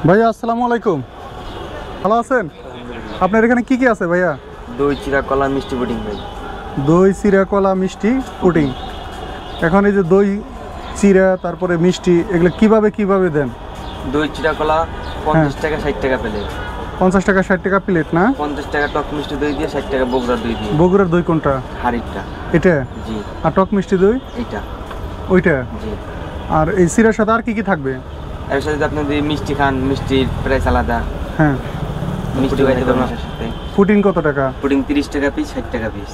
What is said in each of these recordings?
ভাইয়া আসসালামু আলাইকুম, ভালো আছেন? আপনার এখানে কি কি আছে ভাইয়া? দই চিরা কলা মিষ্টি পুডিং ভাই। দই চিরা কলা মিষ্টি পুডিং। এখন এই যে দই চিরা তারপরে মিষ্টি এগুলো কিভাবে দেন? দই চিরা কলা 50 টাকা 60 টাকা প্লেট। 50 টাকা 60 টাকা প্লেট না? 50 টাকা টক মিষ্টি দই দিয়ে 60 টাকা বগুড়ার দই দিয়ে। বগুড়ার দই কোনটা? হাড়িটা। এটা? জি। আর টক মিষ্টি দই? এইটা। ওইটা? জি। আর এই চিরার সাথে আর কি কি থাকবে? এর সাথে আপনি যদি মিষ্টি খান, মিষ্টির প্রাইস আলাদা। হ্যাঁ, মিষ্টি খাইতে পারবেন আপনার সাথে। পুডিং কত টাকা? পুডিং 30 টাকা পিস, 60 টাকা পিস।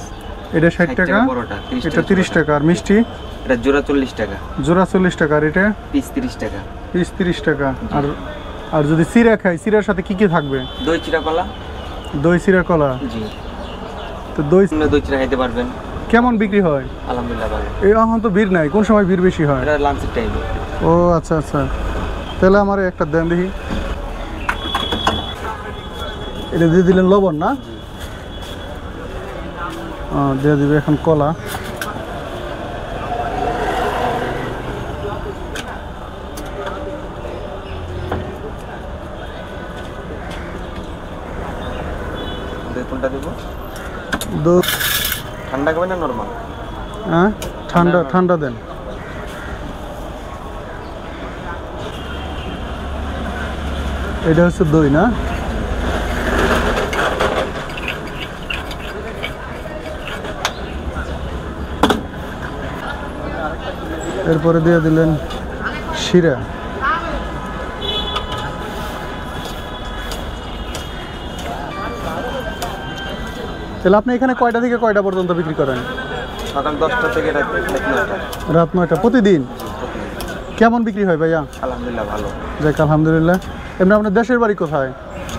এটা 60 টাকা, বড়টা 30 এটা 30 টাকা। আর মিষ্টি? এটা জোড়া 40 টাকা। জোড়া 40 টাকা। আর এটা? পিস 30 টাকা। পিস 30 টাকা। আর যদি চিরা খাই, চিরার সাথে কি কি থাকবে? দই চিরা কলা। দই চিরা কলা। জি। তো দই চিরা খাইতে পারবেন। কেমন বিক্রি হয়? আলহামদুলিল্লাহ ভালো। এখন তো ভিড় নাই, কোন সময় ভিড় বেশি হয়? এটা লাঞ্চের টাইমে। ও আচ্ছা আচ্ছা, তাহলে আমার একটা দেন দেখি। এটা দিয়ে দিলেন লবণ না? দিয়ে দিবে এখন কলা। কোনটা দেব? ঠান্ডা খাবেন না নরমাল? হ্যাঁ, ঠান্ডা দেন। এটা হচ্ছে দই না? এরপরে দিয়ে দিলেন শিরা। তাহলে আপনি এখানে কয়টা থেকে কয়টা পর্যন্ত বিক্রি করেন? সকাল 10টা থেকে রাত 9টা প্রতিদিন? কেমন বিক্রি হয় ভাইয়া? আলহামদুলিল্লাহ ভালো। যাক আলহামদুলিল্লাহ। এমনি আপনার দেশের বাড়ি কোথায়?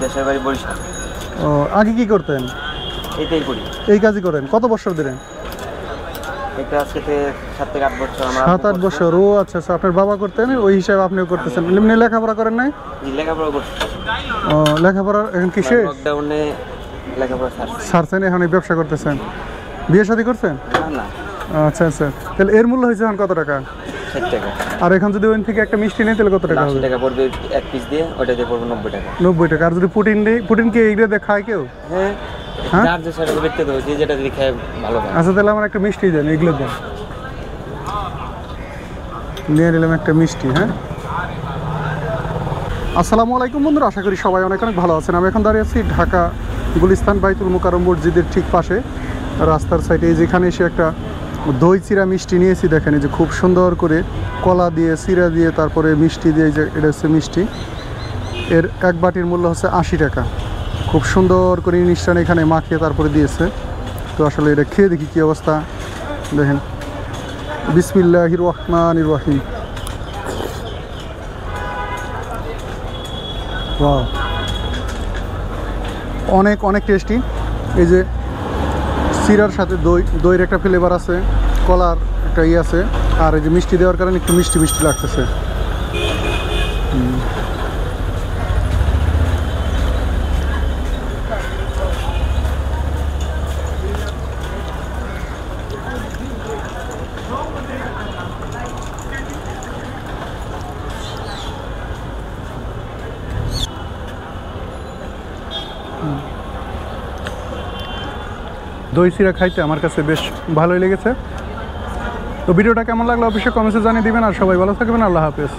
দেশের বাড়ি বরিশাল। ও, আগে কি করতেন? এইটাই করি। এই কাজই করেন? কত বছর ধরে? এটা আজকে 7 থেকে 8 বছর। আমরা 7-8 বছর। ও আচ্ছা আচ্ছা, আপনার বাবা করতেন, ওই হিসাবে আপনিও করতেছেন। এমনি লেখাপড়া করেন নাই? লেখাপড়া করছি। ও, লেখাপড়া এখন কি শেষ? লকডাউনে লেখাপড়া ছাড়ছেন, এখন এই ব্যবসা করতেছেন। বিয়ে শাদী করছেন? না। আচ্ছা আচ্ছা, তাহলে এর মূল্য হয়েছে এখন কত টাকা? 60 টাকা। আর এখন যদি ওই থেকে একটা মিষ্টি নেই তাহলে কত টাকা হবে? 80 টাকা পড়বে এক পিস দিয়ে, ওটা দিয়ে পড়বে 90 টাকা। 90 টাকা। আর যদি পুটিন নেই, পুটিন কি এইগুলো দিয়ে খায় কেউ? হ্যাঁ, যার যে সেটা দেখতে দেবো, যে যেটা দিয়ে খায় ভালো খায়। আচ্ছা, তাহলে আমার একটা মিষ্টি দেন, এগুলো দেন। নিয়ে নিলাম একটা মিষ্টি। হ্যাঁ, আসসালামু আলাইকুম বন্ধুরা, আশা করি সবাই অনেক অনেক ভালো আছেন। আমি এখন দাঁড়িয়ে আছি ঢাকা গুলিস্তান বাইতুল মোকাররম মসজিদের ঠিক পাশে রাস্তার সাইডে। যেখানে এসে একটা দই চিরা মিষ্টি নিয়েছি। দেখেন এই যে খুব সুন্দর করে কলা দিয়ে, চিরা দিয়ে, তারপরে মিষ্টি দিয়ে। যে এটা হচ্ছে মিষ্টি, এর এক বাটির মূল্য হচ্ছে 80 টাকা। খুব সুন্দর করে মিষ্টান এখানে মাখিয়ে তারপরে দিয়েছে। তো আসলে এটা খেয়ে দেখি কী অবস্থা। দেখেন, বিসমিল্লাহির রহমানির রহিম। ওয়াও, অনেক অনেক টেস্টি। এই যে চিরার সাথে দইয়ের একটা ফ্লেভার আছে, কলার একটা আছে, আর এই যে মিষ্টি দেওয়ার কারণে একটু মিষ্টি মিষ্টি লাগতেছে। দই চিরা খাইতে আমার কাছে বেশ ভালোই লেগেছে। তো ভিডিওটা কেমন লাগলো অবশ্যই কমেন্টে জানিয়ে দিবেন। আর সবাই ভালো থাকবেন। আল্লাহ হাফেজ।